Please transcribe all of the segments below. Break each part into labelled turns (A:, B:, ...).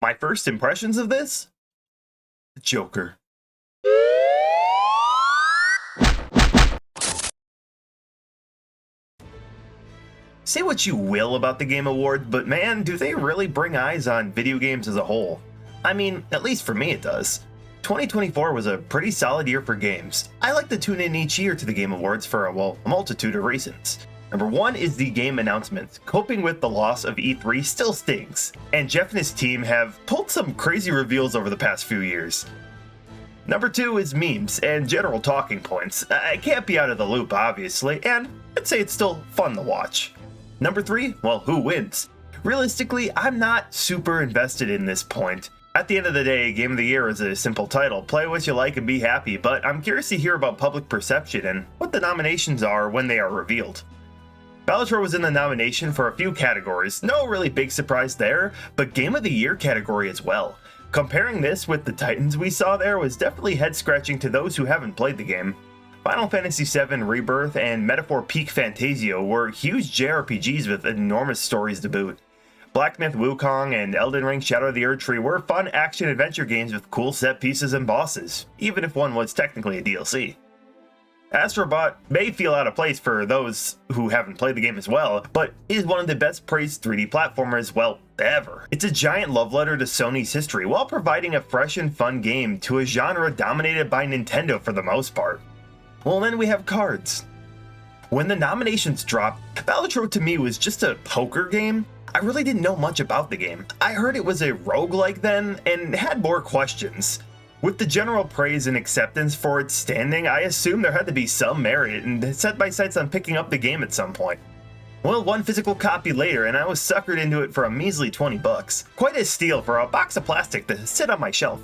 A: My first impressions of this? Joker. Say what you will about the Game Awards, but man, do they really bring eyes on video games as a whole. I mean, at least for me it does. 2024 was a pretty solid year for games. I like to tune in each year to the Game Awards for, well, a multitude of reasons. Number one is the game announcements. Coping with the loss of E3 still stings, and Jeff and his team have pulled some crazy reveals over the past few years. Number two is memes and general talking points. I can't be out of the loop, obviously, and I'd say it's still fun to watch. Number three, well, who wins? Realistically, I'm not super invested in this point. At the end of the day, Game of the Year is a simple title. Play what you like and be happy, but I'm curious to hear about public perception and what the nominations are when they are revealed. Balatro was in the nomination for a few categories, no really big surprise there, but Game of the Year category as well. Comparing this with the titans we saw there was definitely head-scratching to those who haven't played the game. Final Fantasy VII Rebirth and Metaphor Peak Fantasio were huge JRPGs with enormous stories to boot. Black Myth Wukong and Elden Ring Shadow of the Erdtree were fun action-adventure games with cool set pieces and bosses, even if one was technically a DLC. Astrobot may feel out of place for those who haven't played the game as well, but is one of the best praised 3D platformers, well, ever. It's a giant love letter to Sony's history while providing a fresh and fun game to a genre dominated by Nintendo for the most part. Well, then we have cards. When the nominations dropped, Balatro to me was just a poker game. I really didn't know much about the game. I heard it was a roguelike then, and had more questions. With the general praise and acceptance for its standing, I assumed there had to be some merit, and set my sights on picking up the game at some point. Well, one physical copy later, and I was suckered into it for a measly $20. Quite a steal for a box of plastic to sit on my shelf.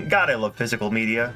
A: God, I love physical media.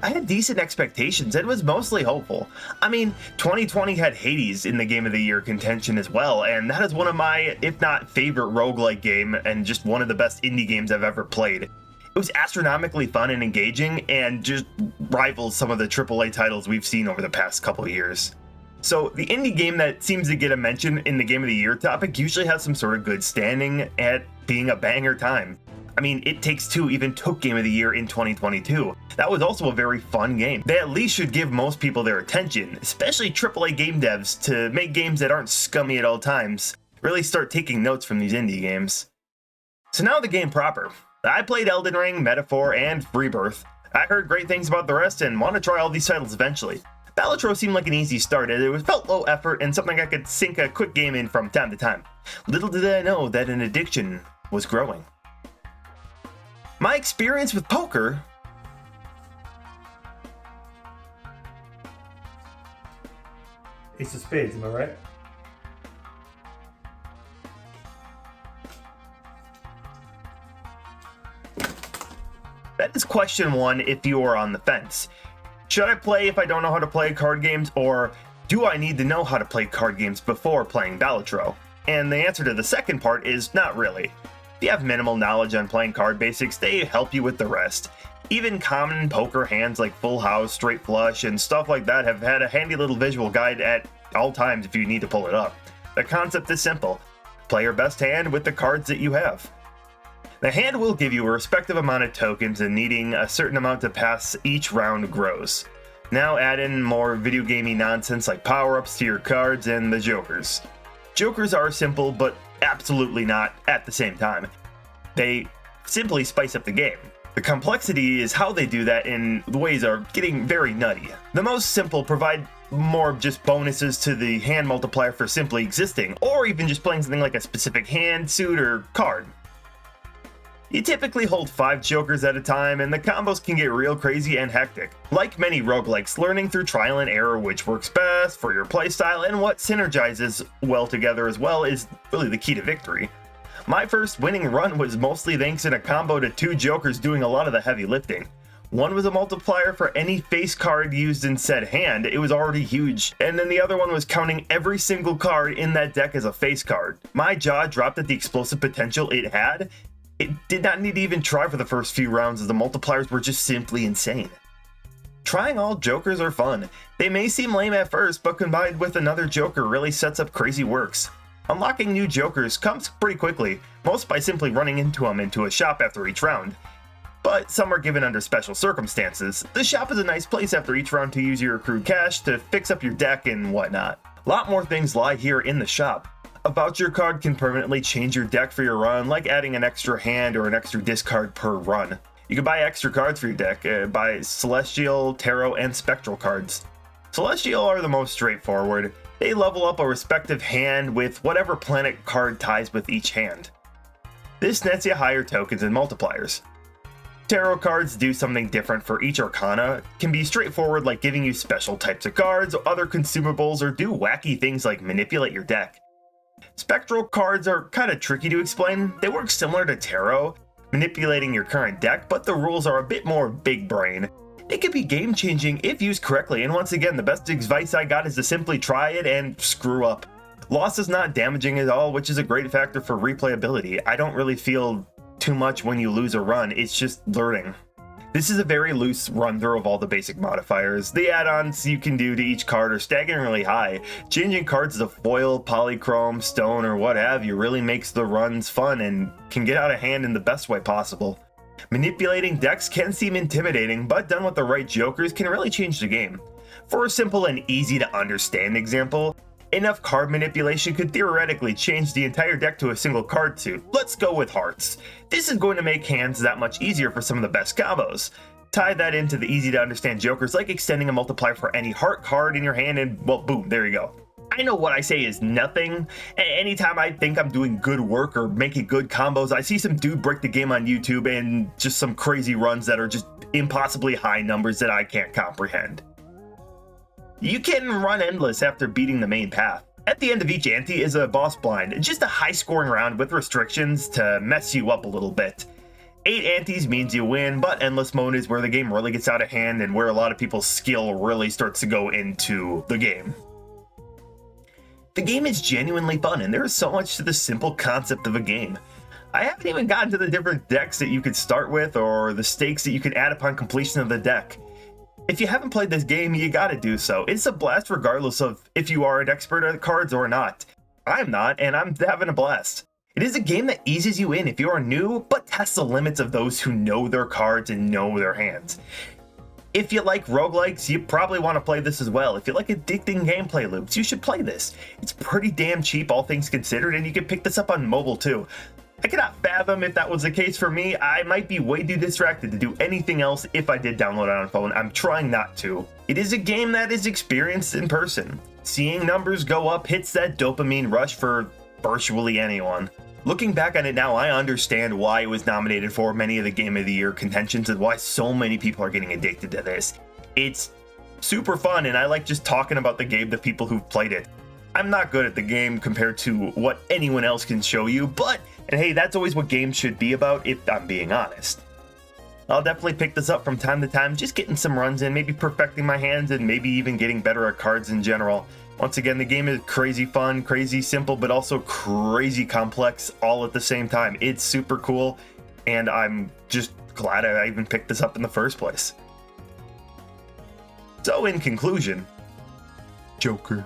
A: I had decent expectations and was mostly hopeful. I mean, 2020 had Hades in the Game of the Year contention as well, and that is one of my, if not favorite roguelike game, and just one of the best indie games I've ever played. It was astronomically fun and engaging, and just rivals some of the AAA titles we've seen over the past couple years. So the indie game that seems to get a mention in the Game of the Year topic usually has some sort of good standing at being a banger time. I mean, It Takes Two even took Game of the Year in 2022. That was also a very fun game. They at least should give most people their attention, especially AAA game devs, to make games that aren't scummy at all times. Really start taking notes from these indie games. So now the game proper. I played Elden Ring, Metaphor, and Rebirth. I heard great things about the rest and want to try all these titles eventually. Balatro seemed like an easy start, as it felt low effort and something I could sink a quick game in from time to time. Little did I know that an addiction was growing. My experience with poker...
B: Ace of Spades, am I right?
A: That is question one if you are on the fence. Should I play if I don't know how to play card games, or do I need to know how to play card games before playing Balatro? And the answer to the second part is not really. If you have minimal knowledge on playing card basics, they help you with the rest. Even common poker hands like full house, straight flush, and stuff like that have had a handy little visual guide at all times if you need to pull it up. The concept is simple. Play your best hand with the cards that you have. The hand will give you a respective amount of tokens, and needing a certain amount to pass each round grows. Now add in more video gamey nonsense like power-ups to your cards and the jokers. Jokers are simple, but absolutely not at the same time. They simply spice up the game. The complexity is how they do that, and the ways are getting very nutty. The most simple provide more just bonuses to the hand multiplier for simply existing, or even just playing something like a specific hand, suit, or card. You typically hold 5 jokers at a time, and the combos can get real crazy and hectic. Like many roguelikes, learning through trial and error which works best for your playstyle and what synergizes well together as well is really the key to victory. My first winning run was mostly thanks in a combo to 2 jokers doing a lot of the heavy lifting. One was a multiplier for any face card used in said hand, it was already huge, and then the other one was counting every single card in that deck as a face card. My jaw dropped at the explosive potential it had. It did not need to even try for the first few rounds, as the multipliers were just simply insane. Trying all jokers are fun. They may seem lame at first, but combined with another joker really sets up crazy works. Unlocking new jokers comes pretty quickly, most by simply running into them into a shop after each round. But some are given under special circumstances. The shop is a nice place after each round to use your accrued cash to fix up your deck and whatnot. A lot more things lie here in the shop. A voucher card can permanently change your deck for your run, like adding an extra hand or an extra discard per run. You can buy extra cards for your deck, buy Celestial, Tarot, and Spectral cards. Celestial are the most straightforward. They level up a respective hand with whatever planet card ties with each hand. This nets you higher tokens and multipliers. Tarot cards do something different for each arcana, can be straightforward like giving you special types of cards, other consumables, or do wacky things like manipulate your deck. Spectral cards are kinda tricky to explain. They work similar to Tarot, manipulating your current deck, but the rules are a bit more big brain. It can be game changing if used correctly, and once again, the best advice I got is to simply try it and screw up. Loss is not damaging at all, which is a great factor for replayability. I don't really feel too much when you lose a run, it's just learning. This is a very loose run through of all the basic modifiers. The add-ons you can do to each card are staggeringly high. Changing cards to foil, polychrome, stone, or what have you really makes the runs fun and can get out of hand in the best way possible. Manipulating decks can seem intimidating, but done with the right jokers can really change the game. For a simple and easy to understand example, enough card manipulation could theoretically change the entire deck to a single card suit. Let's go with hearts. This is going to make hands that much easier for some of the best combos. Tie that into the easy to understand jokers like extending a multiplier for any heart card in your hand and, well, boom, there you go. I know what I say is nothing. Anytime I think I'm doing good work or making good combos, I see some dude break the game on YouTube and just some crazy runs that are just impossibly high numbers that I can't comprehend. You can run endless after beating the main path. At the end of each ante is a boss blind, just a high scoring round with restrictions to mess you up a little bit. 8 antes means you win, but endless mode is where the game really gets out of hand and where a lot of people's skill really starts to go into the game. The game is genuinely fun, and there is so much to the simple concept of a game. I haven't even gotten to the different decks that you could start with or the stakes that you can add upon completion of the deck. If you haven't played this game, you gotta do so. It's a blast regardless of if you are an expert at cards or not. I'm not, and I'm having a blast. It is a game that eases you in if you are new, but tests the limits of those who know their cards and know their hands. If you like roguelikes, you probably want to play this as well. If you like addicting gameplay loops, you should play this. It's pretty damn cheap, all things considered, and you can pick this up on mobile too. I cannot fathom if that was the case for me. I might be way too distracted to do anything else if I did download it on a phone. I'm trying not to. It is a game that is experienced in person. Seeing numbers go up hits that dopamine rush for virtually anyone. Looking back on it now, I understand why it was nominated for many of the Game of the Year contentions and why so many people are getting addicted to this. It's super fun, and I like just talking about the game to people who've played it. I'm not good at the game compared to what anyone else can show you, and hey, that's always what games should be about if I'm being honest. I'll definitely pick this up from time to time, just getting some runs in, maybe perfecting my hands, and maybe even getting better at cards in general. Once again, the game is crazy fun, crazy simple, but also crazy complex all at the same time. It's super cool, and I'm just glad I even picked this up in the first place. So in conclusion, Joker.